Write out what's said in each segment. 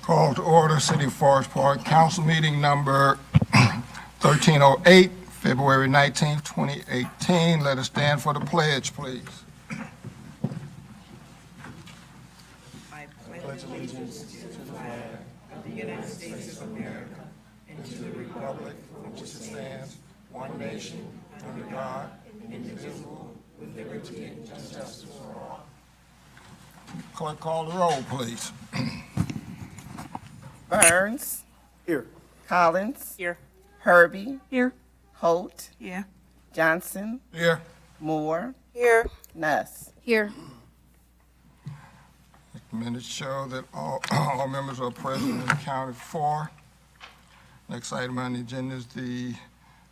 Call to order City of Forest Park Council Meeting number 1308, February 19th, 2018. Let us stand for the pledge, please. Republic for which it stands, one nation, under God, indivisible, with liberty and justice for all. Clerk, call the roll, please. Burns. Here. Collins. Here. Herbie. Here. Holt. Yeah. Johnson. Here. Moore. Here. Ness. Here. Minutes show that all members are present and accounted for. Next item on the agenda is the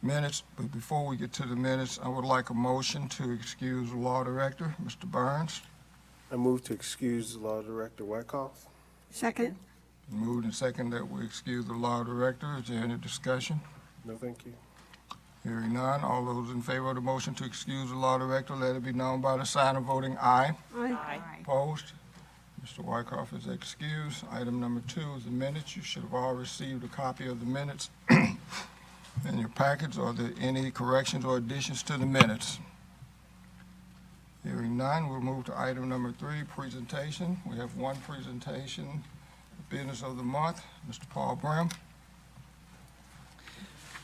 minutes, but before we get to the minutes, I would like a motion to excuse the Law Director, Mr. Burns. I move to excuse the Law Director Wyckoff. Second. Moved and second that we excuse the Law Director. Is there any discussion? No, thank you. Hearing none, all those in favor of the motion to excuse the Law Director, let it be known by the sign of voting aye. Aye. Opposed? Mr. Wyckoff is excused. Item number 2 is the minutes. You should have all received a copy of the minutes in your packets. Are there any corrections or additions to the minutes? Hearing none, we'll move to item number 3, presentation. We have one presentation, business of the month. Mr. Paul Brim.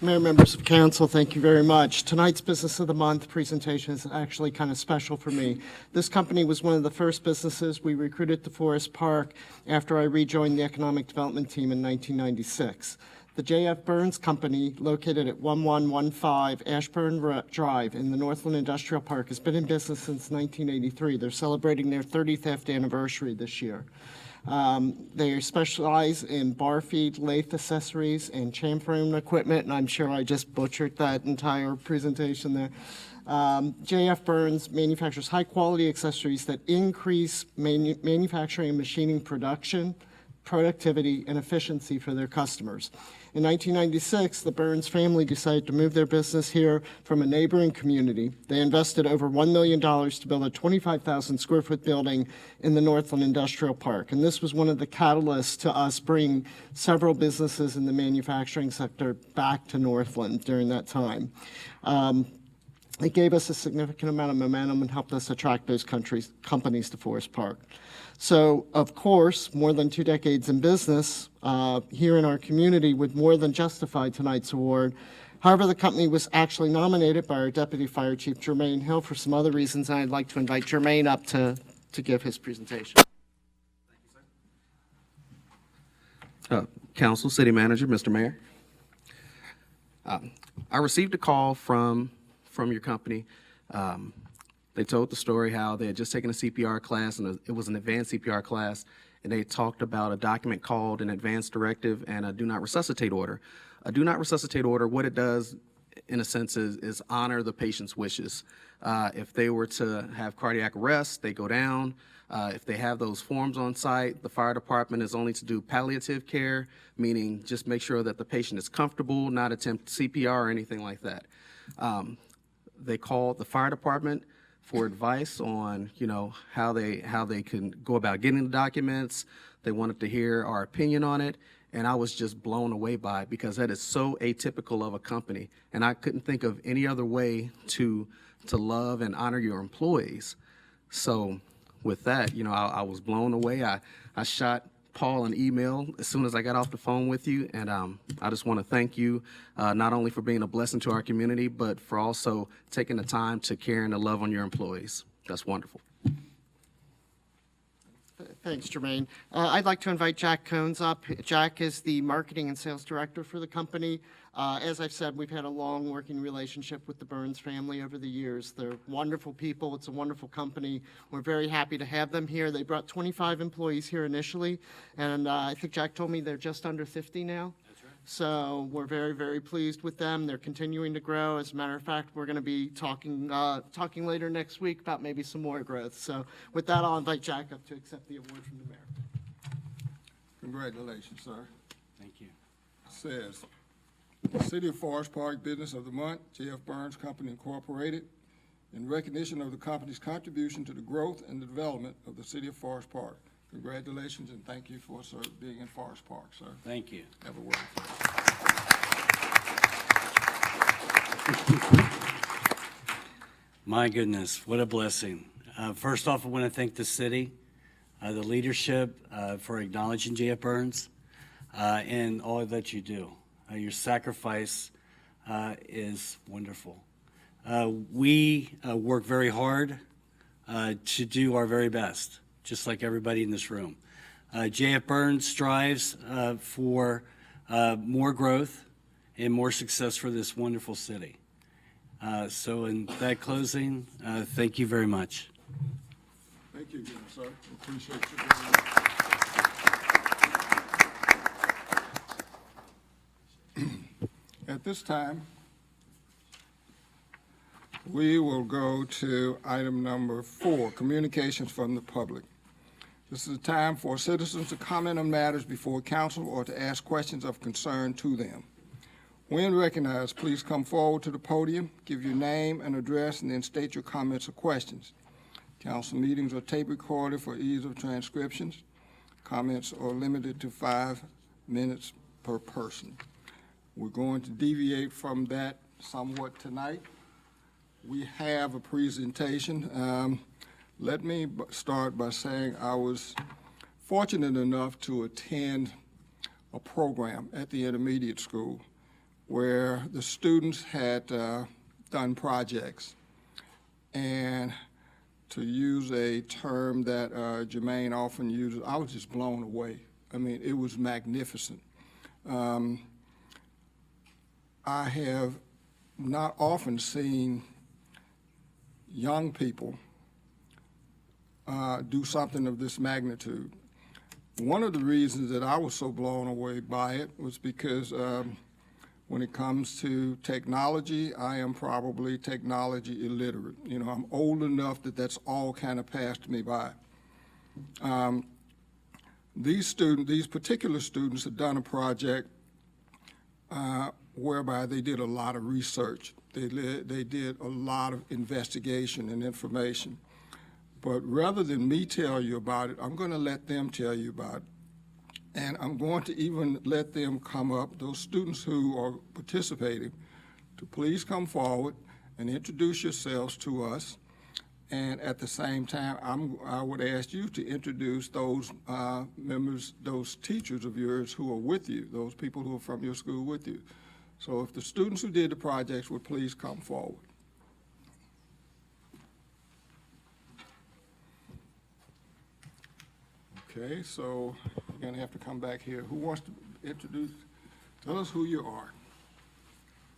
Mayor, members of council, thank you very much. Tonight's Business of the Month presentation is actually kind of special for me. This company was one of the first businesses we recruited to Forest Park after I rejoined the economic development team in 1996. The J.F. Burns Company, located at 1115 Ashburn Drive in the Northland Industrial Park, has been in business since 1983. They're celebrating their 35th anniversary this year. They specialize in bar feed, lathe accessories, and chamfering equipment, and I'm sure I just butchered that entire presentation there. J.F. Burns manufactures high-quality accessories that increase manufacturing and machining production, productivity, and efficiency for their customers. In 1996, the Burns family decided to move their business here from a neighboring community. They invested over $1 million to build a 25,000 square foot building in the Northland Industrial Park. And this was one of the catalysts to us bring several businesses in the manufacturing sector back to Northland during that time. It gave us a significant amount of momentum and helped us attract those companies to Forest Park. So, of course, more than 2 decades in business here in our community would more than justify tonight's award. However, the company was actually nominated by our Deputy Fire Chief, Jermaine Hill, for some other reasons, and I'd like to invite Jermaine up to give his presentation. Council, City Manager, Mr. Mayor. I received a call from your company. They told the story how they had just taken a CPR class, and it was an advanced CPR class, and they talked about a document called an advance directive and a do not resuscitate order. A do not resuscitate order, what it does, in a sense, is honor the patient's wishes. If they were to have cardiac arrest, they go down. If they have those forms on site, the fire department is only to do palliative care, meaning just make sure that the patient is comfortable, not attempt CPR or anything like that. They called the fire department for advice on, how they can go about getting the documents. They wanted to hear our opinion on it, and I was just blown away by it because that is so atypical of a company, and I couldn't think of any other way to love and honor your employees. So with that, I was blown away. I shot Paul an email as soon as I got off the phone with you, and I just want to thank you not only for being a blessing to our community, but for also taking the time to care and to love on your employees. That's wonderful. Thanks, Jermaine. I'd like to invite Jack Cones up. Jack is the marketing and sales director for the company. As I've said, we've had a long working relationship with the Burns family over the years. They're wonderful people. It's a wonderful company. We're very happy to have them here. They brought 25 employees here initially, and I think Jack told me they're just under 50 now. That's right. So we're very, very pleased with them. They're continuing to grow. As a matter of fact, we're going to be talking later next week about maybe some more growth. So with that, I'll invite Jack up to accept the award from the mayor. Congratulations, sir. Thank you. Says, City of Forest Park Business of the Month, J.F. Burns Company Incorporated, in recognition of the company's contribution to the growth and the development of the City of Forest Park. Congratulations, and thank you for being in Forest Park, sir. Thank you. Have a word. My goodness, what a blessing. First off, I want to thank the city, the leadership for acknowledging J.F. Burns and all that you do. Your sacrifice is wonderful. We work very hard to do our very best, just like everybody in this room. J.F. Burns strives for more growth and more success for this wonderful city. So in that closing, thank you very much. Thank you again, sir. Appreciate you. At this time, we will go to item number 4, communications from the public. This is a time for citizens to comment on matters before council or to ask questions of concern to them. When recognized, please come forward to the podium, give your name and address, and then state your comments or questions. Council meetings are tape recorded for ease of transcriptions. Comments are limited to 5 minutes per person. We're going to deviate from that somewhat tonight. We have a presentation. Let me start by saying I was fortunate enough to attend a program at the intermediate school where the students had done projects. And to use a term that Jermaine often uses, I was just blown away. I mean, it was magnificent. I have not often seen young people do something of this magnitude. One of the reasons that I was so blown away by it was because when it comes to technology, I am probably technology illiterate. You know, I'm old enough that that's all kind of passed me by. These particular students had done a project whereby they did a lot of research. They did a lot of investigation and information. But rather than me tell you about it, I'm going to let them tell you about it. And I'm going to even let them come up, those students who are participating, to please come forward and introduce yourselves to us. And at the same time, I would ask you to introduce those members, those teachers of yours who are with you, those people who are from your school with you. So if the students who did the projects would please come forward. Okay, so you're going to have to come back here. Who wants to introduce? Tell us who you are.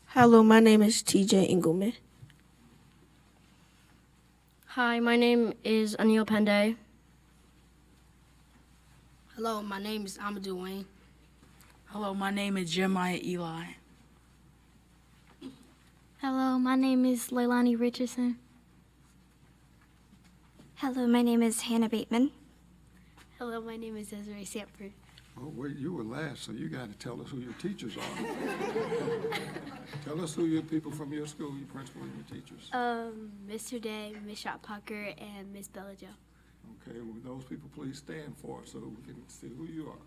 Hello, my name is TJ Engelman. Hi, my name is Anil Pandey. Hello, my name is Amadou Wayne. Hello, my name is Jeremiah Eli. Hello, my name is Leilani Richardson. Hello, my name is Hannah Bateman. Hello, my name is Desiree Sanford. Oh, wait, you were last, so you got to tell us who your teachers are. Tell us who your people from your school, your principal and your teachers. Mr. Day, Miss Shot Pucker, and Miss Bellajo. Okay, well, those people please stand for us so we can see who you are.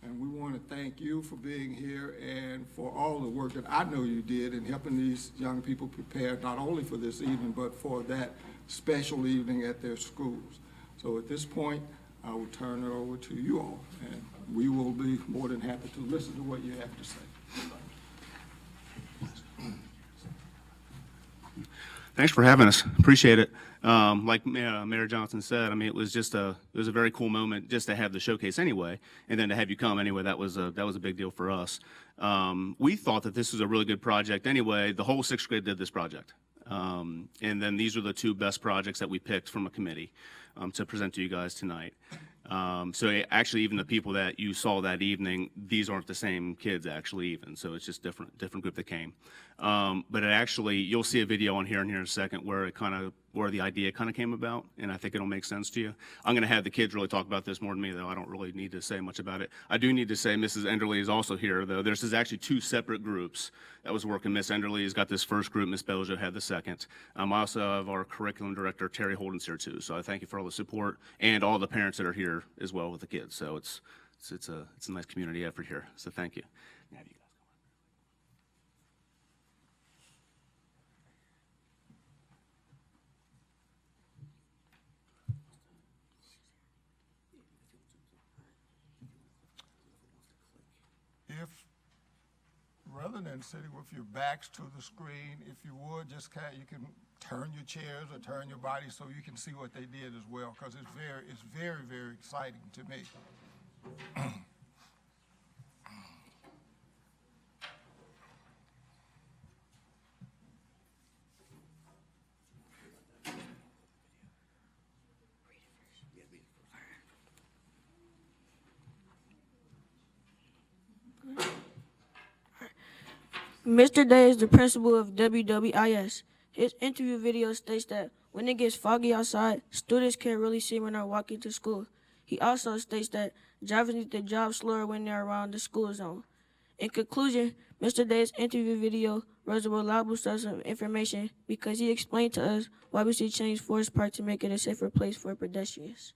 And we want to thank you for being here and for all the work that I know you did in helping these young people prepare not only for this evening, but for that special evening at their schools. So at this point, I will turn it over to you all, and we will be more than happy to listen to what you have to say. Thanks for having us. Appreciate it. Like Mayor Johnson said, I mean, it was a very cool moment just to have the showcase anyway, and then to have you come anyway. That was a big deal for us. We thought that this was a really good project anyway. The whole sixth grade did this project, and then these are the 2 best projects that we picked from a committee to present to you guys tonight. So actually, even the people that you saw that evening, these aren't the same kids actually even. So it's just different group that came. But it actually, you'll see a video on here in a second where the idea kind of came about, and I think it'll make sense to you. I'm going to have the kids really talk about this more than me, though. I don't really need to say much about it. I do need to say Mrs. Enderle is also here, though. There's actually 2 separate groups that was working. Miss Enderle has got this first group. Miss Beljo had the second. I also have our curriculum director, Terry Holden's here, too. So I thank you for all the support and all the parents that are here together as well with the kids. So it's a nice community effort here. So thank you. Now you guys If, rather than sitting with your backs to the screen, if you would, just you can turn your chairs or turn your body so you can see what they did as well, because it's very, very exciting to me. Mr. Day is the principal of WWIS. His interview video states that when it gets foggy outside, students can't really see when they're walking to school. He also states that drivers need to drive slower when they're around the school zone. In conclusion, Mr. Day's interview video was a reliable source of information because he explained to us why we should change Forest Park to make it a safer place for pedestrians.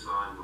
sign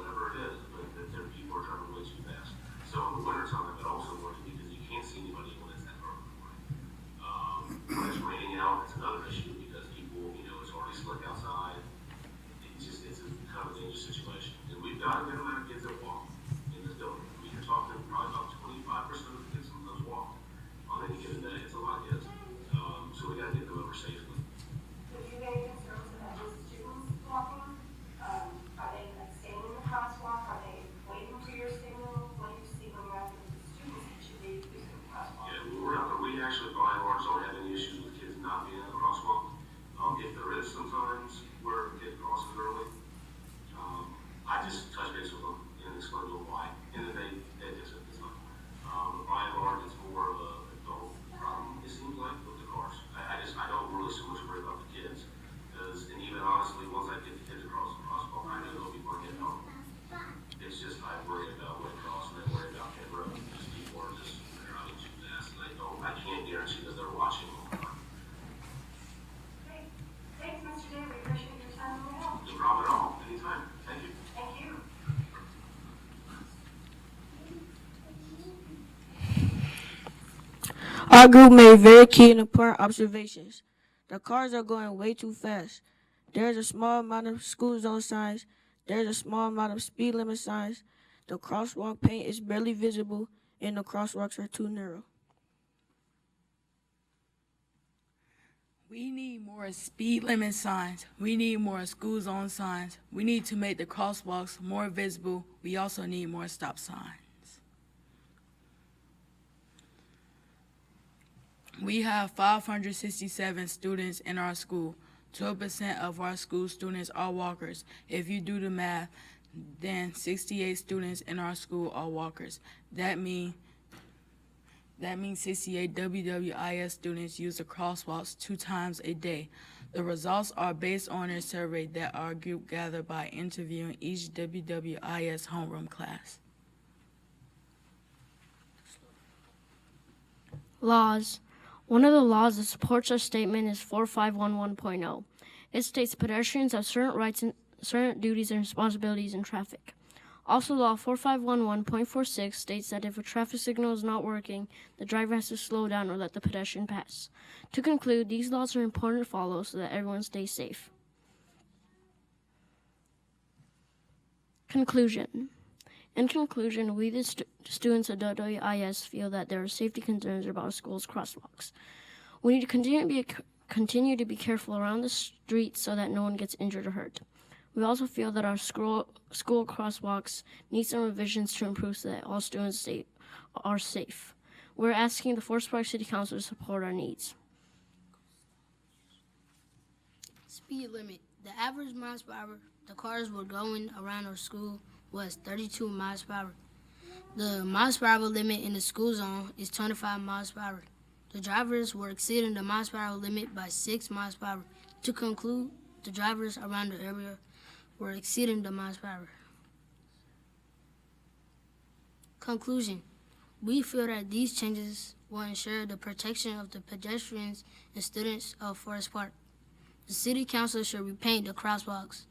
Our group made very key and important observations. The cars are going way too fast. There's a small amount of school zone signs. There's a small amount of speed limit signs. The crosswalk paint is barely visible, and the crosswalks are too narrow. We need more speed limit signs. We need more school zone signs. We need to make the crosswalks more visible. We also need more stop signs. We have 567 students in our school. 12% of our school students are walkers. If you do the math, then 68 students in our school are walkers. That means 68 WWIS students use the crosswalks 2 times a day. The results are based on a survey that our group gathered by interviewing each WWIS homeroom class. Laws. One of the laws that supports our statement is 4511.0. It states pedestrians have certain rights and certain duties and responsibilities in traffic. Also, Law 4511.46 states that if a traffic signal is not working, the driver has to slow down or let the pedestrian pass. To conclude, these laws are important to follow so that everyone stays safe. Conclusion. In conclusion, we, the students of WWIS, feel that there are safety concerns about our school's crosswalks. We need to continue to be careful around the streets so that no one gets injured or hurt. We also feel that our school crosswalks need some revisions to improve so that all students are safe. We're asking the Forest Park City Council to support our needs. Speed limit. The average miles per hour the cars were going around our school was 32 miles per hour. The miles per hour limit in the school zone is 25 miles per hour. The drivers were exceeding the miles per hour limit by 6 miles per hour. To conclude, the drivers around the area were exceeding the miles per hour. Conclusion. We feel that these changes will ensure the protection of the pedestrians and students of Forest Park. The City Council should repaint the crosswalks,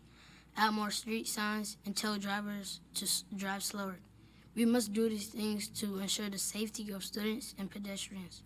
add more street signs, and tell drivers to drive slower. We must do these things to ensure the safety of students and pedestrians.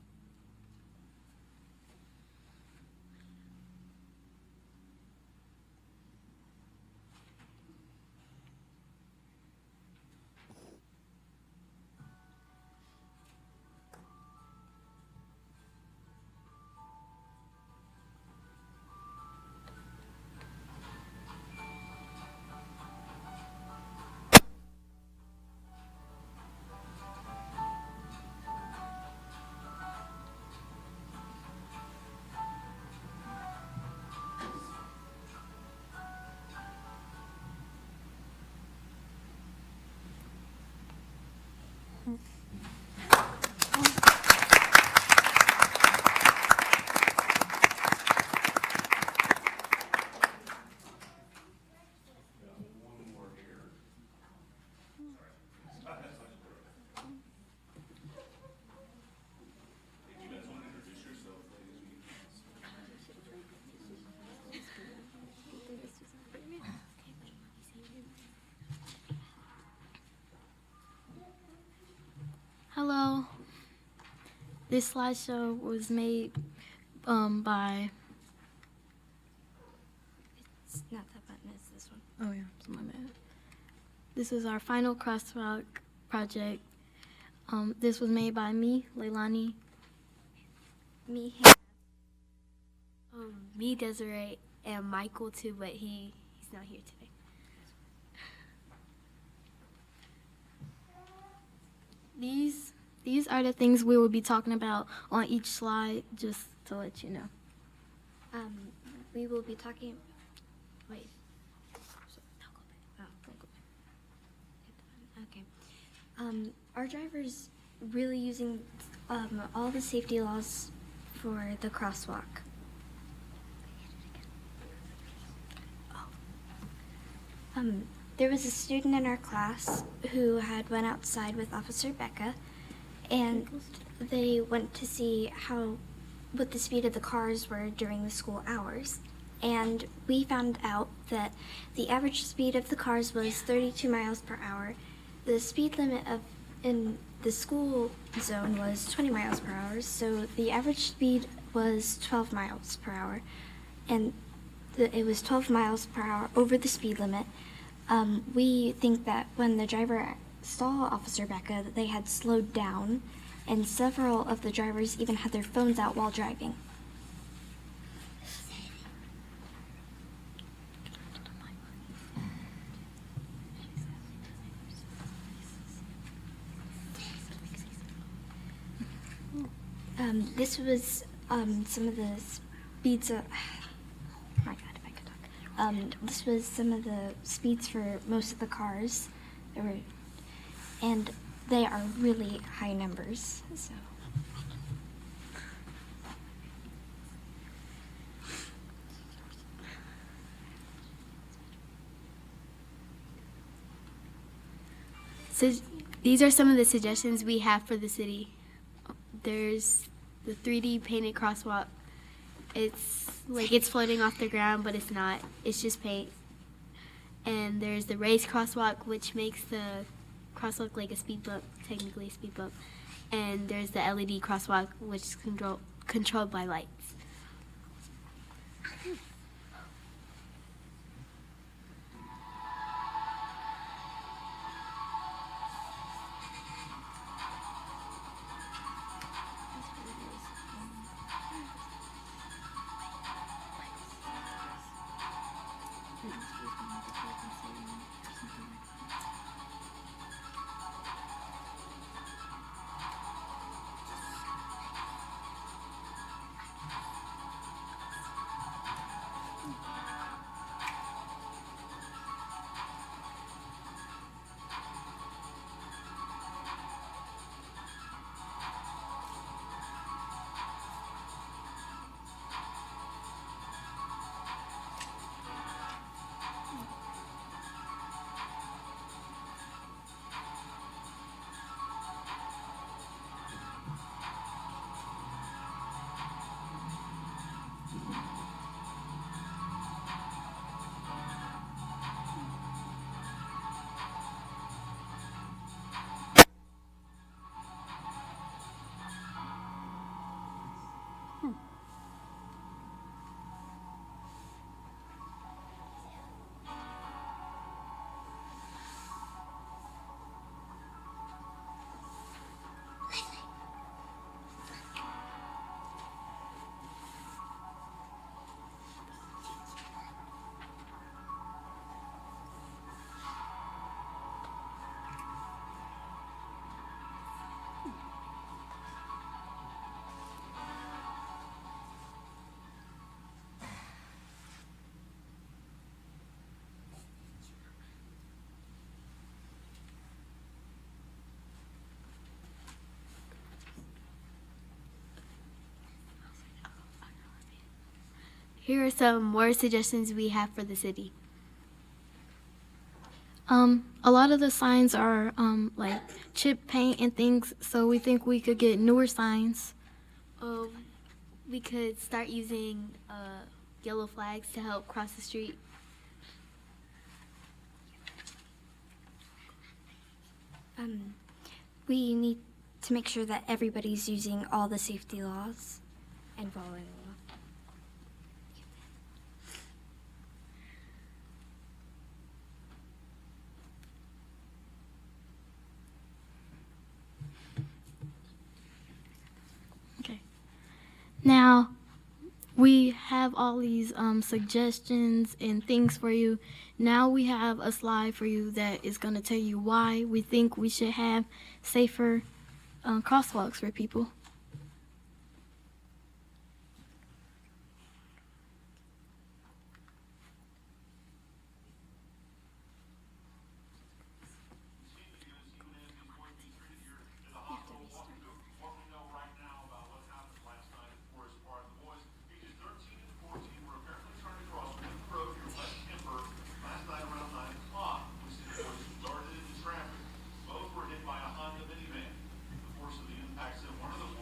Hello. This slideshow was made by. It's not that button, it's this one. Oh yeah, it's my bad. This is our final crosswalk project. This was made by me, Leilani, me, me, Desiree, and Michael too, but he's not here today. These are the things we will be talking about on each slide, just to let you know. We will be talking. Wait. Okay. Our drivers really using all the safety laws for the crosswalk. There was a student in our class who had went outside with Officer Becca, and they went to see what the speed of the cars were during the school hours. And we found out that the average speed of the cars was 32 miles per hour. The speed limit the school zone was 20 miles per hour, so the average speed was 12 miles per hour, and it was 12 miles per hour over the speed limit. We think that when the driver saw Officer Becca, that they had slowed down, and several of the drivers even had their phones out while driving. This was some of the speeds of. My God, if I could talk. This was some of the speeds for most of the cars. And they are really high numbers. So. So these are some of the suggestions we have for the city. There's the 3D painted crosswalk. It's like it's floating off the ground, but it's not. It's just paint. And there's the raised crosswalk, which makes the crosswalk like a speed bump, technically a speed bump. And there's the LED crosswalk, which is controlled by lights. Here are some more suggestions we have for the city. A lot of the signs are like chip paint and things, so we think we could get newer signs. We could start using yellow flags to help cross the street. We need to make sure that everybody's using all the safety laws and following the law. Okay. Now, we have all these suggestions and things for you. Now we have a slide for you that is going to tell you why we think we should have safer crosswalks for people. Both were hit by a Honda minivan. The force of the impact sent one of the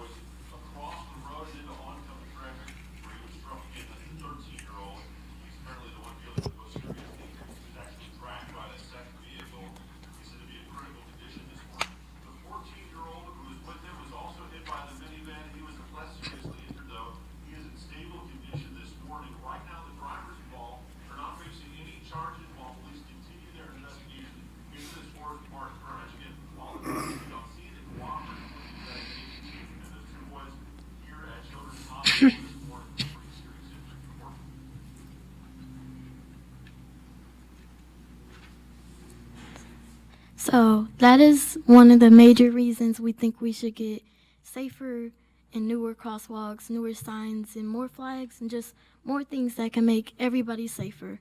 So that is one of the major reasons we think we should get safer and newer crosswalks, newer signs, and more flags, and just more things that can make everybody safer.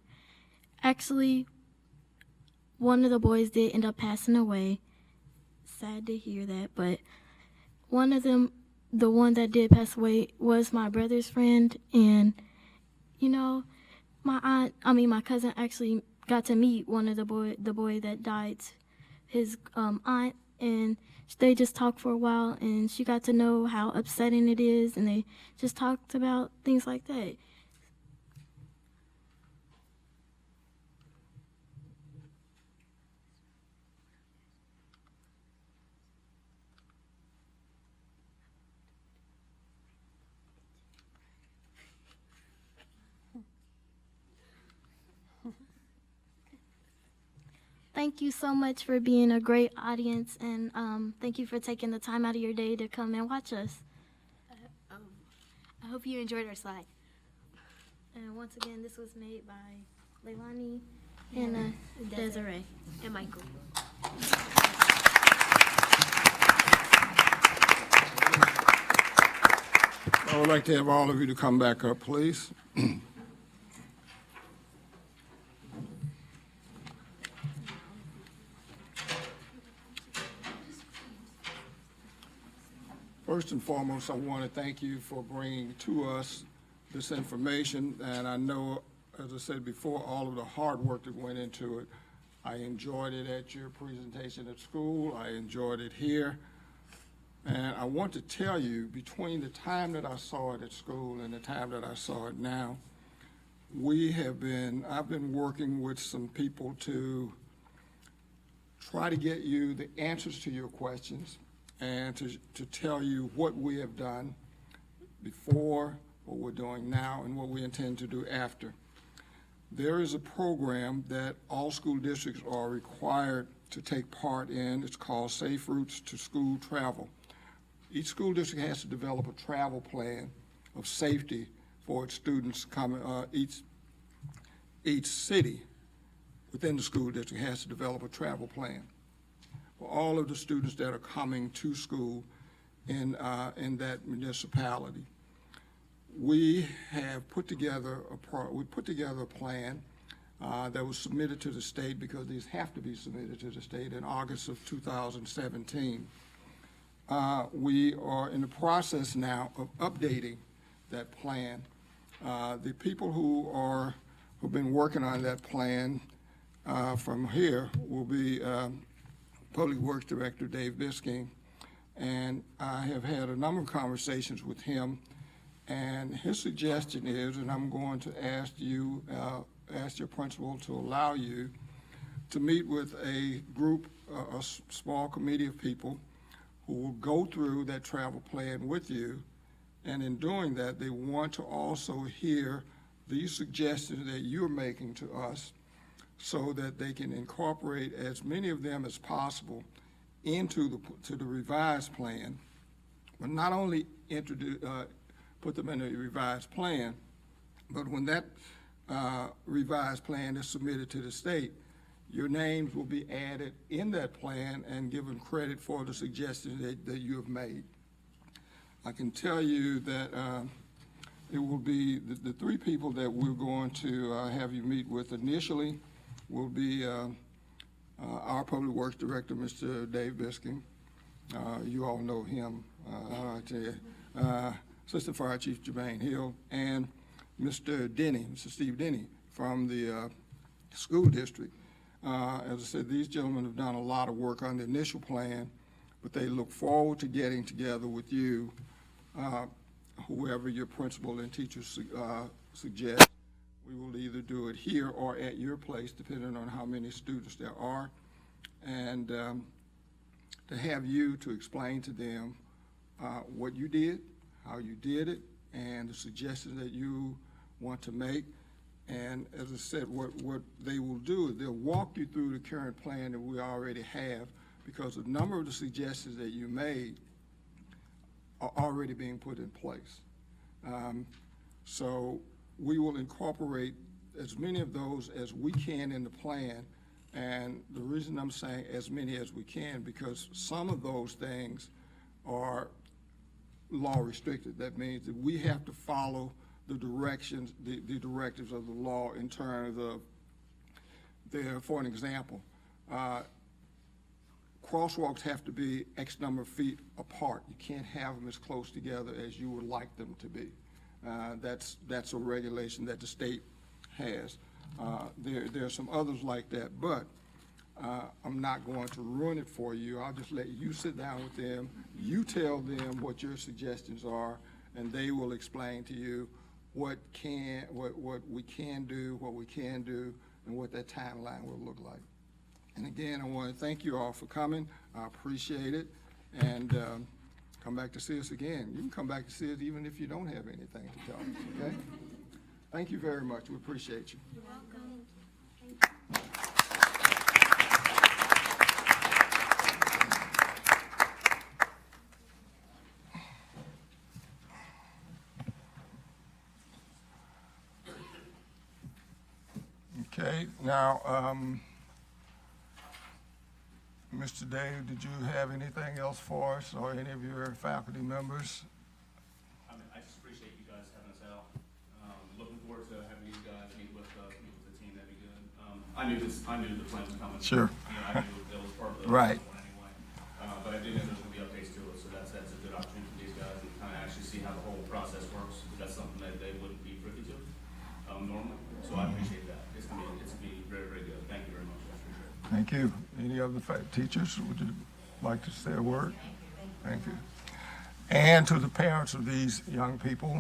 Actually, one of the boys did end up passing away. Sad to hear that, but one of them, the one that did pass away, was my brother's friend, and you know, my cousin actually got to meet one of the boy that died, his aunt, and they just talked for a while, and she got to know how upsetting it is, and they just talked about things like that. Thank you so much for being a great audience, and thank you for taking the time out of your day to come and watch us. I hope you enjoyed our slide. And once again, this was made by Leilani and Desiree. And Michael. I would like to have all of you to come back up, please. First and foremost, I want to thank you for bringing to us this information, and I know, as I said before, all of the hard work that went into it. I enjoyed it at your presentation at school. I enjoyed it here. And I want to tell you, between the time that I saw it at school and the time that I saw it now, I've been working with some people to try to get you the answers to your questions and to tell you what we have done before, what we're doing now, and what we intend to do after. There is a program that all school districts are required to take part in. It's called Safe Routes to School Travel. Each school district has to develop a travel plan of safety for its students coming. Each city within the school district has to develop a travel plan for all of the students that are coming to school in that municipality. We have put together a plan that was submitted to the state, because these have to be submitted to the state, in August of 2017. We are in the process now of updating that plan. The people who've been working on that plan from here will be Public Works Director Dave Bisking, and I have had a number of conversations with him, and his suggestion is, and I'm going to ask your principal to allow you to meet with a group, a small committee of people who will go through that travel plan with you, and in doing that, they want to also hear these suggestions that you're making to us, so that they can incorporate as many of them as possible into the revised plan, but not only put them in a revised plan, but when that revised plan is submitted to the state, your names will be added in that plan and given credit for the suggestions that you have made. I can tell you that it will be the three people that we're going to have you meet with initially will be our Public Works Director, Mr. Dave Bisking. You all know him, I tell you. Assistant Fire Chief Jermaine Hill, and Mr. Steve Denny from the school district. As I said, these gentlemen have done a lot of work on the initial plan, but they look forward to getting together with you, whoever your principal and teachers suggest. We will either do it here or at your place, depending on how many students there are, and to have you to explain to them what you did, how you did it, and the suggestions that you want to make. And as I said, what they will do is they'll walk you through the current plan that we already have, because a number of the suggestions that you made are already being put in place. So we will incorporate as many of those as we can in the plan. And the reason I'm saying as many as we can, because some of those things are law restricted. That means that we have to follow the directions, the directives of the law in terms of for an example, crosswalks have to be X number of feet apart. You can't have them as close together as you would like them to be. That's a regulation that the state has. There are some others like that, but I'm not going to ruin it for you. I'll just let you sit down with them. You tell them what your suggestions are, and they will explain to you what we can do, what we can do, and what that timeline will look like. And again, I want to thank you all for coming. I appreciate it. And come back to see us again. You can come back to see us even if you don't have anything to tell us, okay? Thank you very much. We appreciate you. You're welcome. Okay, now, Mr. Dave, did you have anything else for us or any of your faculty members? I just appreciate you guys having us out. Looking forward to having you guys meet with the team. That'd be good. I knew the plan was coming. Sure. I knew it was part of the Right. one anyway. But I did know there's going to be updates to it, so that's a good opportunity for these guys to kind of actually see how the whole process works. Because that's something that they wouldn't be privy to normally. So I appreciate that. It's going to be very, very good. Thank you very much. I appreciate it. Thank you. Any other teachers, would you like to say a word? Thank you. And to the parents of these young people,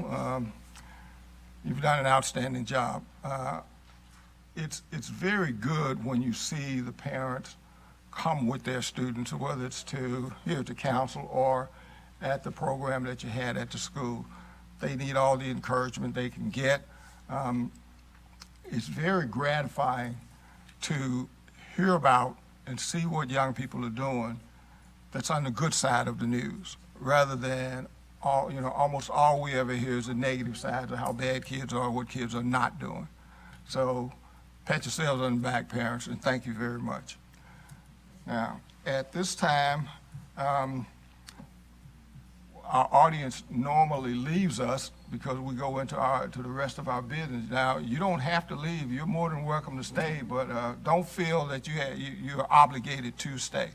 you've done an outstanding job. It's very good when you see the parents come with their students, whether it's here to council or at the program that you had at the school. They need all the encouragement they can get. It's very gratifying to hear about and see what young people are doing that's on the good side of the news, rather than almost all we ever hear is the negative side of how bad kids are, what kids are not doing. So pat yourselves on the back, parents, and thank you very much. Now, at this time, our audience normally leaves us because we go into to the rest of our business. Now, you don't have to leave. You're more than welcome to stay, but don't feel that you're obligated to stay.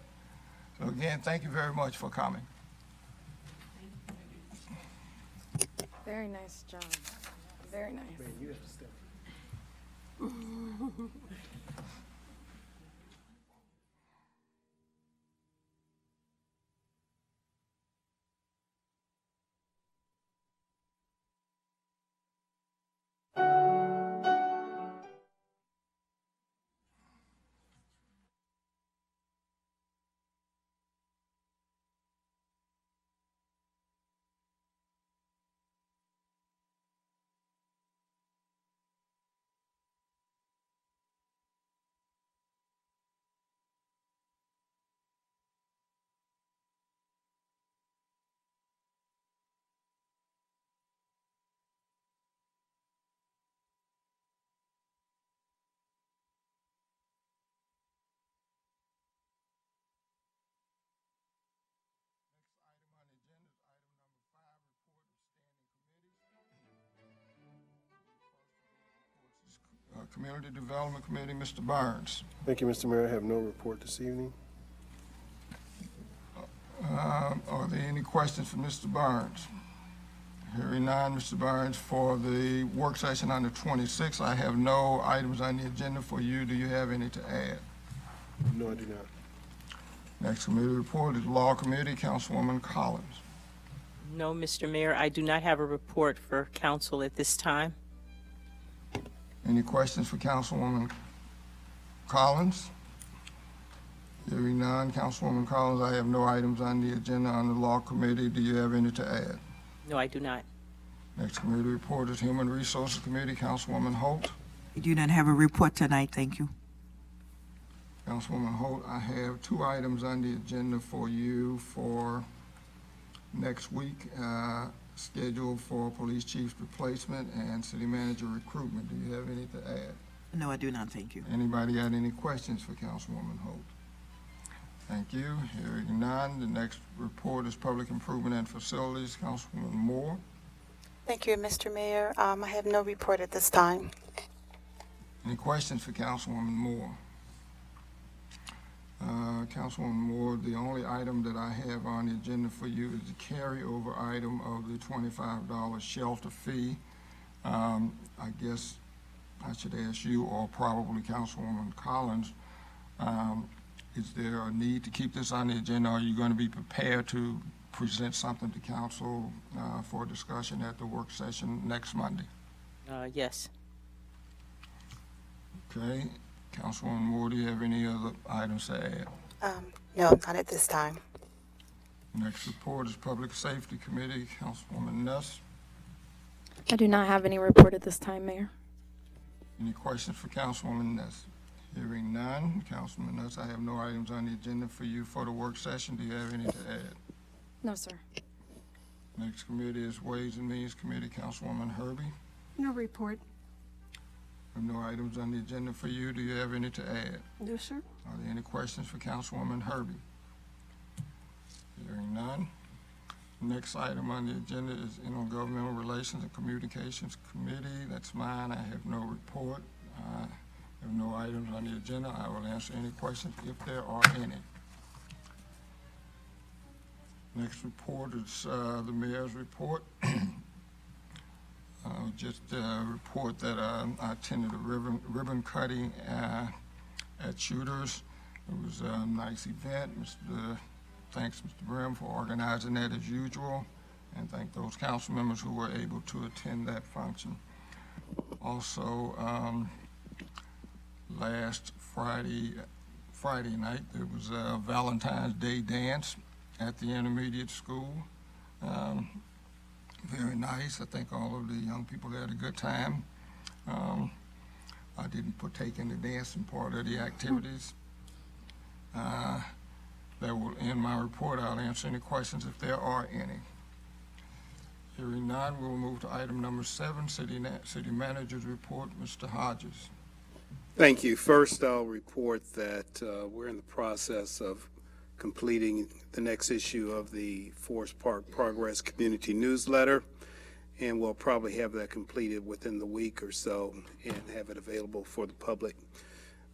So again, thank you very much for coming. Very nice job. Very nice. Man, you have to step. Community Development Committee, Mr. Burns. Thank you, Mr. Mayor. I have no report this evening. Are there any questions for Mr. Burns? Hearing none, Mr. Burns, for the work session on the 26th, I have no items on the agenda for you. Do you have any to add? No, I do not. Next committee report is Law Committee, Councilwoman Collins. No, Mr. Mayor, I do not have a report for council at this time. Any questions for Councilwoman Collins? Hearing none, Councilwoman Collins, I have no items on the agenda on the Law Committee. Do you have any to add? No, I do not. Next committee report is Human Resources Committee, Councilwoman Holt. I do not have a report tonight, thank you. Councilwoman Holt, I have two items on the agenda for you for next week, scheduled for police chief's replacement and city manager recruitment. Do you have anything to add? No, I do not, thank you. Anybody got any questions for Councilwoman Holt? Thank you. Hearing none, the next report is Public Improvement and Facilities. Councilwoman Moore. Thank you, Mr. Mayor. I have no report at this time. Any questions for Councilwoman Moore? Councilwoman Moore, the only item that I have on the agenda for you is the carryover item of the $25 shelter fee. I guess I should ask you, or probably Councilwoman Collins, is there a need to keep this on the agenda? Are you going to be prepared to present something to council for discussion at the work session next Monday? Yes. Okay. Councilwoman Moore, do you have any other items to add? No, not at this time. Next report is Public Safety Committee. Councilwoman Nuss. I do not have any report at this time, Mayor. Any questions for Councilwoman Nuss? Hearing none. Councilman Nuss, I have no items on the agenda for you for the work session. Do you have any to add? No, sir. Next committee is Ways and Means Committee. Councilwoman Herbie. No report. I have no items on the agenda for you. Do you have any to add? No, sir. Are there any questions for Councilwoman Herbie? Hearing none. Next item on the agenda is Intergovernmental Relations and Communications Committee. That's mine. I have no report. I have no items on the agenda. I will answer any questions if there are any. Next report is the mayor's report. Just report that I attended a ribbon cutting at Shooters. It was a nice event. Thanks, Mr. Brim, for organizing that as usual, and thank those council members who were able to attend that function. Also, last Friday night, there was a Valentine's Day dance at the intermediate school. Very nice. I think all of the young people had a good time. I didn't partake in the dancing part of the activities. That will end my report. I'll answer any questions if there are any. Hearing none, we'll move to item number 7, City Manager's Report. Mr. Hodges. Thank you. First, I'll report that we're in the process of completing the next issue of the Forest Park Progress Community Newsletter, and we'll probably have that completed within the week or so and have it available for the public.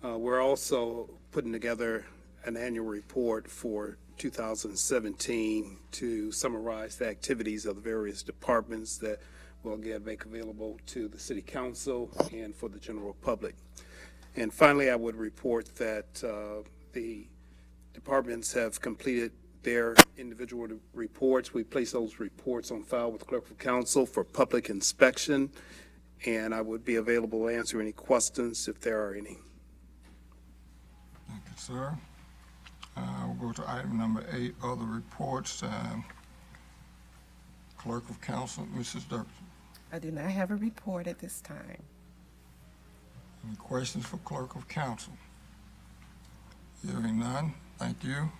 We're also putting together an annual report for 2017 to summarize the activities of the various departments that we'll again make available to the City Council and for the general public. And finally, I would report that the departments have completed their individual reports. We place those reports on file with the Clerk of Council for public inspection, and I would be available to answer any questions if there are any. Thank you, sir. We'll go to item number 8, other reports. Clerk of Council, Mrs. Dirksen. I do not have a report at this time. Any questions for Clerk of Council? Hearing none, thank you.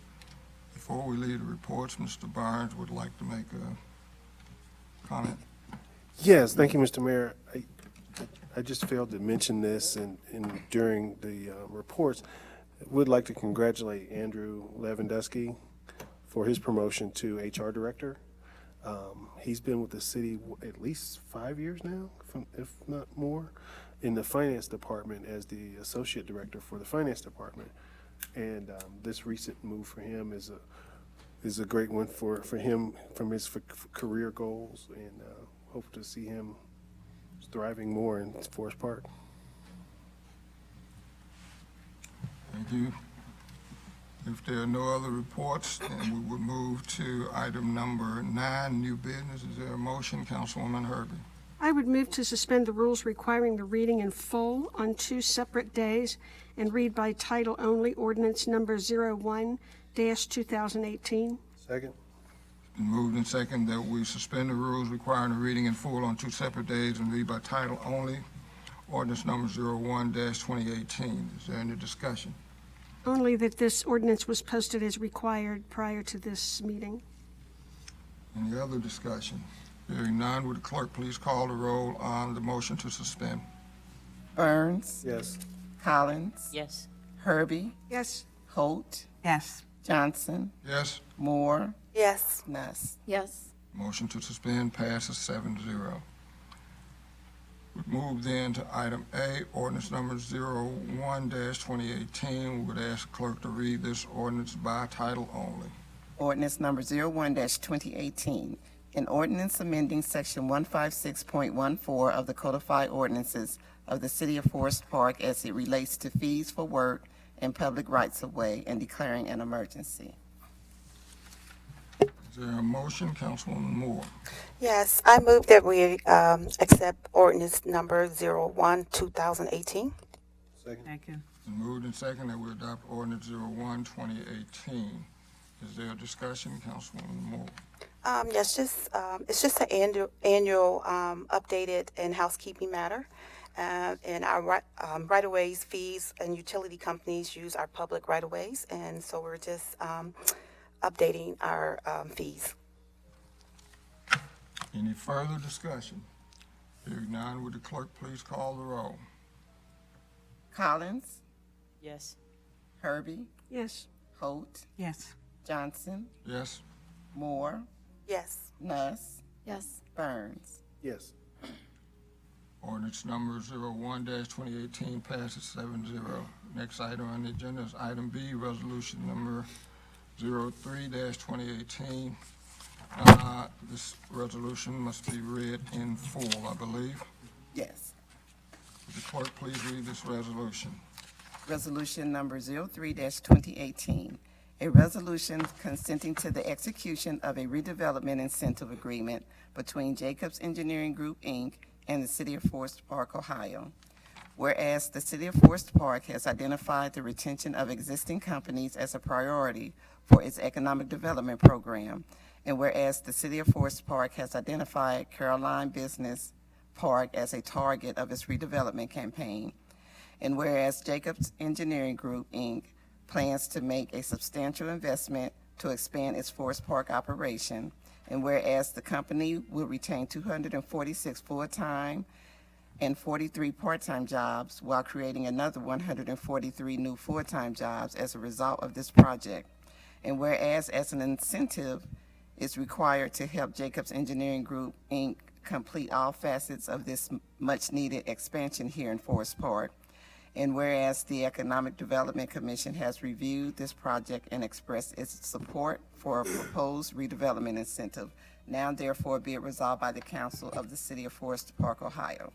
Before we leave the reports, Mr. Barnes would like to make a comment. Yes, thank you, Mr. Mayor. I just failed to mention this during the reports. I would like to congratulate Andrew Lewandowski for his promotion to HR Director. He's been with the city at least 5 years now, if not more, in the Finance Department as the Associate Director for the Finance Department. And this recent move for him is a great one for him from his career goals, and hope to see him thriving more in Forest Park. Thank you. If there are no other reports, then we will move to item number 9, new business. Is there a motion? Councilwoman Herbie. I would move to suspend the rules requiring the reading in full on 2 separate days and read by title only ordinance number 01-2018. Second. It's been moved and second that we suspend the rules requiring the reading in full on 2 separate days and read by title only ordinance number 01-2018. Is there any discussion? Only that this ordinance was posted as required prior to this meeting. Any other discussion? Hearing none, would the clerk please call the roll on the motion to suspend? Burns. Yes. Collins. Yes. Herbie. Yes. Holt. Yes. Johnson. Yes. Moore. Yes. Nuss. Yes. Motion to suspend passes 7-0. We move then to item A, ordinance number 01-2018. We would ask clerk to read this ordinance by title only. Ordinance number 01-2018. An ordinance amending section 156.14 of the codified ordinances of the City of Forest Park as it relates to fees for work and public rights-of-way and declaring an emergency. Is there a motion, Councilwoman Moore? Yes, I move that we accept ordinance number 01-2018. Second. Been moved and second that we adopt ordinance 01-2018. Is there a discussion, Councilwoman Moore? Yes, it's just an annual updated and housekeeping matter. And our right-of-ways, fees, and utility companies use our public right-of-ways, and so we're just updating our fees. Any further discussion? Hearing none, would the clerk please call the roll? Collins. Yes. Herbie. Yes. Holt. Yes. Johnson. Yes. Moore. Yes. Nuss. Yes. Burns. Yes. Ordinance number 01-2018 passes 7-0. Next item on the agenda is item B, resolution number 03-2018. This resolution must be read in full, I believe. Yes. Would the clerk please read this resolution? Resolution number 03-2018. A resolution consenting to the execution of a redevelopment incentive agreement between Jacobs Engineering Group, Inc. and the City of Forest Park, Ohio. Whereas the City of Forest Park has identified the retention of existing companies as a priority for its economic development program, and whereas the City of Forest Park has identified Caroline Business Park as a target of its redevelopment campaign, and whereas Jacobs Engineering Group, Inc. plans to make a substantial investment to expand its Forest Park operation, and whereas the company will retain 246 full-time and 43 part-time jobs while creating another 143 new full-time jobs as a result of this project, and whereas as an incentive is required to help Jacobs Engineering Group, Inc. complete all facets of this much-needed expansion here in Forest Park, and whereas the Economic Development Commission has reviewed this project and expressed its support for a proposed redevelopment incentive, now therefore be it resolved by the Council of the City of Forest Park, Ohio.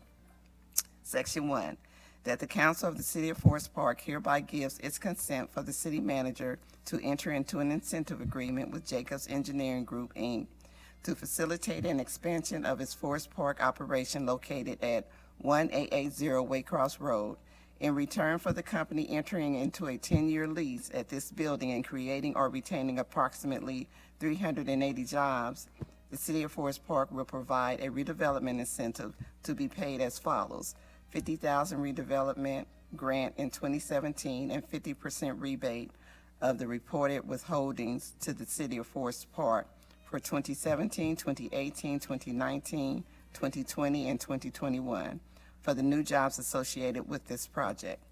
Section 1, that the Council of the City of Forest Park hereby gives its consent for the city manager to enter into an incentive agreement with Jacobs Engineering Group, Inc. to facilitate an expansion of its Forest Park operation located at 1880 Waycross Road, in return for the company entering into a 10-year lease at this building and creating or retaining approximately 380 jobs. The City of Forest Park will provide a redevelopment incentive to be paid as follows: $50,000 redevelopment grant in 2017 and 50% rebate of the reported withholdings to the City of Forest Park for 2017, 2018, 2019, 2020, and 2021. For the new jobs associated with this project.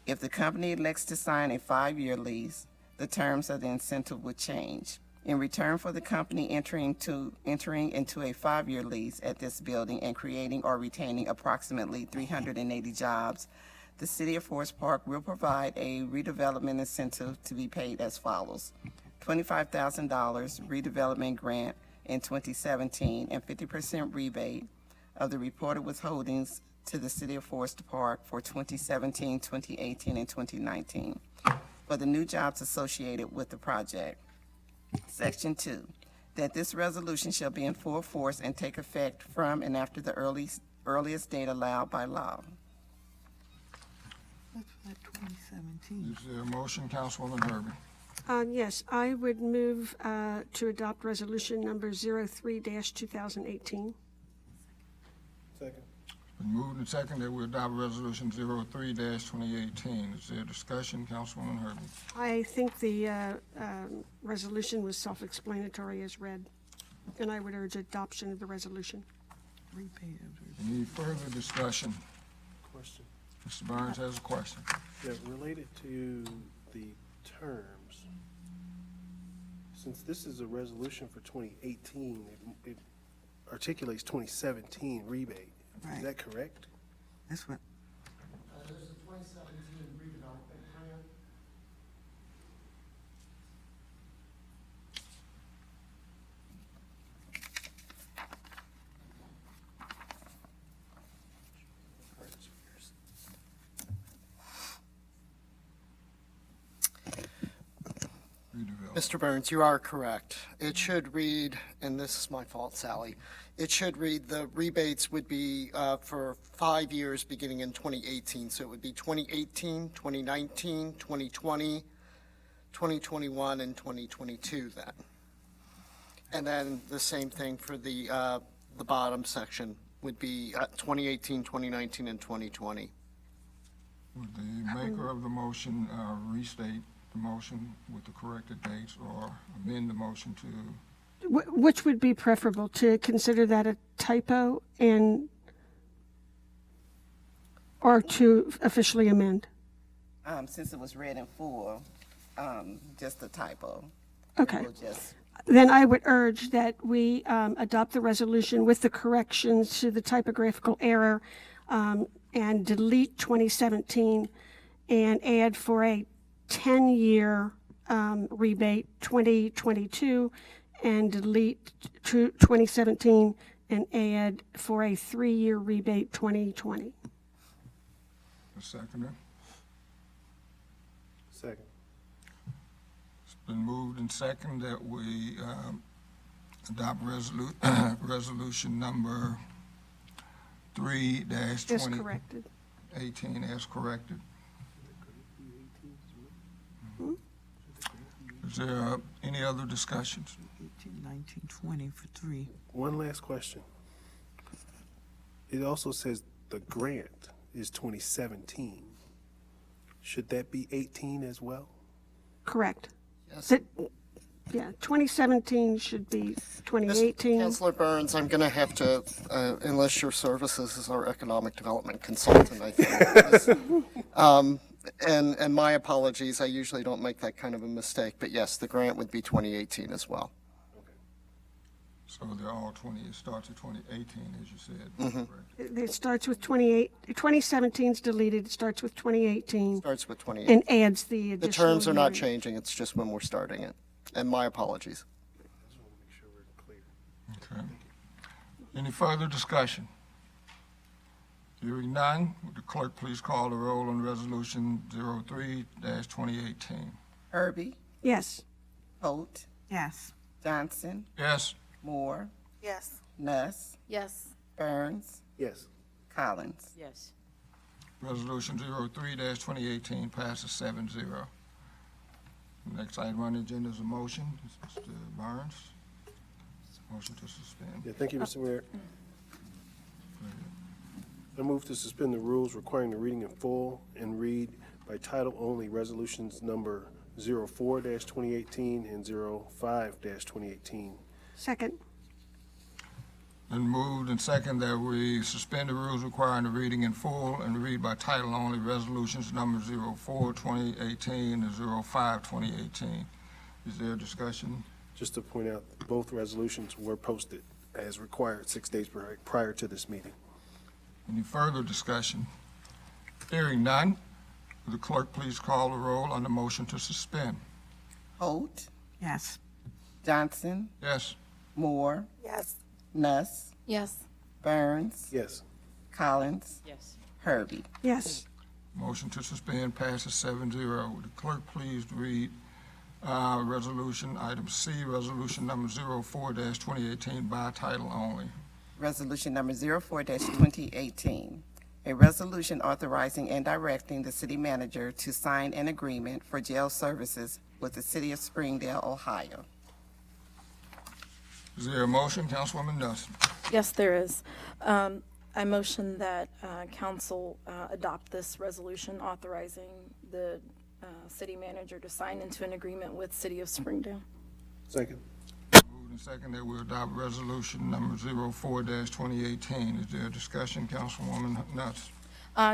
If the company elects to sign a 5-year lease, the terms of the incentive would change. In return for the company entering into a 5-year lease at this building and creating or retaining approximately 380 jobs, the City of Forest Park will provide a redevelopment incentive to be paid as follows: $25,000 redevelopment grant in 2017 and 50% rebate of the reported withholdings to the City of Forest Park for 2017, 2018, and 2019 for the new jobs associated with the project. Section 2, that this resolution shall be in full force and take effect from and after the earliest date allowed by law. That's like 2017. Is there a motion, Councilwoman Herbie? Yes, I would move to adopt resolution number 03-2018. Second. Been moved and seconded that we adopt Resolution 03-2018. Is there discussion? Councilwoman Herbie. I think the resolution was self-explanatory as read, and I would urge adoption of the resolution. Any further discussion? Question. Mr. Burns has a question. Yeah, related to the terms, since this is a resolution for 2018, it articulates 2017 rebate. Is Right. that correct? That's what, There's a 2017 redevelopment plan. Mr. Burns, you are correct. It should read, and this is my fault, Sally, it should read the rebates would be for 5 years beginning in 2018. So it would be 2018, 2019, 2020, 2021, and 2022 then. And then the same thing for the bottom section would be 2018, 2019, and 2020. Would the maker of the motion restate the motion with the corrected dates or amend the motion to? Which would be preferable, to consider that a typo or to officially amend? Since it was read in full, just a typo. Okay. We'll just, Then I would urge that we adopt the resolution with the corrections to the typographical error and delete 2017 and add for a 10-year rebate 2022 and delete 2017 and add for a 3-year rebate 2020. A seconder? Second. It's been moved and seconded that we adopt resolution number 3-2018 As corrected. as corrected. Is there any other discussions? 18, 19, 20 for 3. One last question. It also says the grant is 2017. Should that be 18 as well? Correct. Yes. Yeah, 2017 should be 2018. Councilor Burns, I'm going to have to enlist your services as our economic development consultant, I think. And my apologies, I usually don't make that kind of a mistake, but yes, the grant would be 2018 as well. So they're all 20, it starts at 2018, as you said. Mm-hmm. It starts with 2017 is deleted, it starts with 2018. Starts with 2018. And adds the additional. The terms are not year. changing, it's just when we're starting it. And my apologies. Okay. Any further discussion? Hearing none, would the clerk please call the roll on resolution 03-2018? Herbie, Yes. Holt, Yes. Johnson, Yes. Moore, Yes. Nuss, Yes. Burns, Yes. Collins. Yes. Resolution 03-2018 passes 7-0. Next item on the agenda is a motion. Mr. Burns, motion to suspend. Yeah, thank you, Mr. Mayor. I move to suspend the rules requiring the reading in full and read by title only resolutions number 04-2018 and 05-2018. Second. Been moved and second that we suspend the rules requiring the reading in full and read by title only resolutions number 04-2018 and 05-2018. Is there a discussion? Just to point out, both resolutions were posted as required 6 days prior to this meeting. Any further discussion? Hearing none, will the clerk please call the roll on the motion to suspend? Holt, Yes. Johnson, Yes. Moore, Yes. Nuss, Yes. Burns, Yes. Collins, Yes. Herbie. Yes. Motion to suspend passes 7-0. Would the clerk please read resolution item C, resolution number 04-2018 by title only? Resolution number 04-2018, a resolution authorizing and directing the city manager to sign an agreement for jail services with the city of Springdale, Ohio. Is there a motion, Councilwoman Nelson? Yes, there is. I motion that council adopt this resolution authorizing the city manager to sign into an agreement with City of Springdale. Second. Moved and second that we adopt resolution number 04-2018. Is there a discussion, Councilwoman Nuts?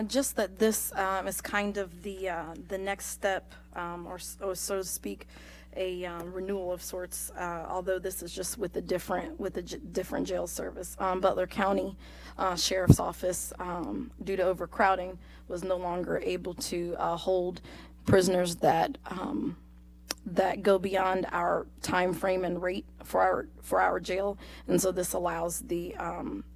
Just that this is kind of the next step, or so to speak, a renewal of sorts. Although this is just with a different jail service. Butler County Sheriff's Office, due to overcrowding, was no longer able to hold prisoners that go beyond our time frame and rate for our jail, and so this allows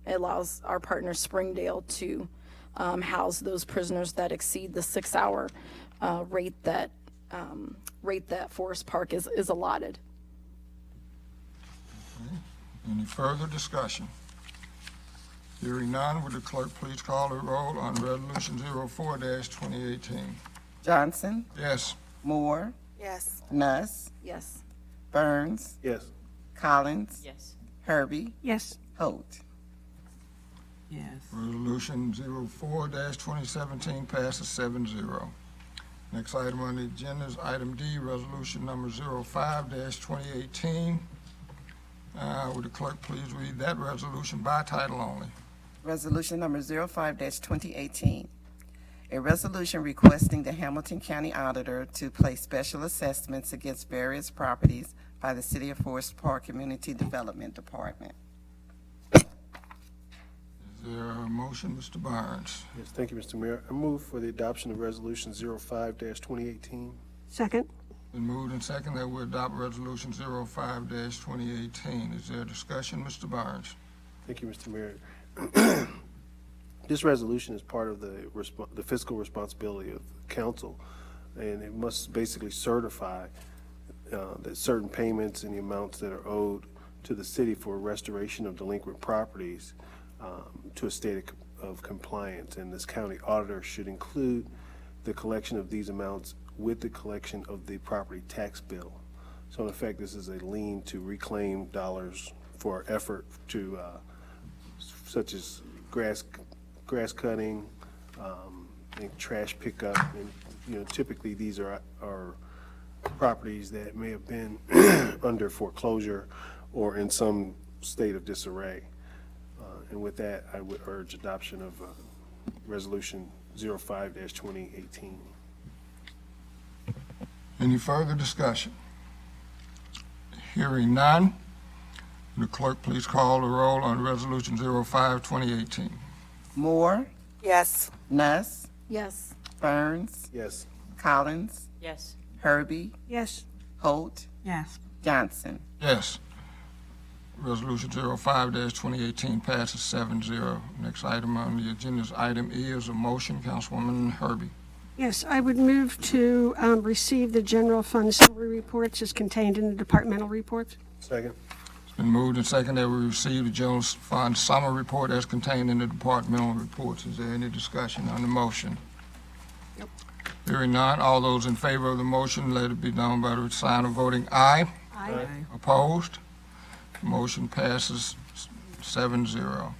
allows our partner Springdale to house those prisoners that exceed the 6-hour rate that Forest Park is allotted. Any further discussion? Hearing none, would the clerk please call the roll on resolution 04-2018? Johnson, Yes. Moore, Yes. Nuss, Yes. Burns, Yes. Collins, Yes. Herbie, Yes. Holt. Yes. Resolution 04-2017 passes 7-0. Next item on the agenda is item D, resolution number 05-2018. Would the clerk please read that resolution by title only? Resolution number 05-2018. A resolution requesting the Hamilton County Auditor to place special assessments against various properties by the City of Forest Park Community Development Department. Is there a motion, Mr. Barnes? Yes, thank you, Mr. Mayor. I move for the adoption of resolution 05-2018. Second. Been moved and second that we adopt resolution 05-2018. Is there a discussion, Mr. Barnes? Thank you, Mr. Mayor. This resolution is part of the fiscal responsibility of the council, and it must basically certify that certain payments and the amounts that are owed to the city for restoration of delinquent properties to a state of compliance. And this county auditor should include the collection of these amounts with the collection of the property tax bill. So in effect, this is a lien to reclaim dollars for our effort to, such as grass cutting, and trash pickup. And, typically these are properties that may have been under foreclosure or in some state of disarray. And with that, I would urge adoption of resolution 05-2018. Any further discussion? Hearing none, will the clerk please call the roll on resolution 05-2018? Moore, Yes. Nuss, Yes. Burns, Yes. Collins, Yes. Herbie, Yes. Holt, Yes. Johnson. Yes. Resolution 05-2018 passes 7-0. Next item on the agenda is item E is a motion. Councilwoman Herbie. Yes, I would move to receive the general fund summary reports as contained in the departmental reports. Second. It's been moved and seconded that we receive the general fund summary report as contained in the departmental reports. Is there any discussion on the motion? Nope. Hearing none, all those in favor of the motion, let it be known by the sign of voting aye. Aye. Opposed? Motion passes 7-0.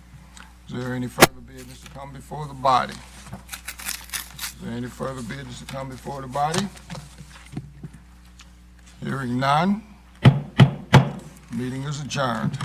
Is there any further business to come before the body? Is there any further business to come before the body? Hearing none, meeting is adjourned.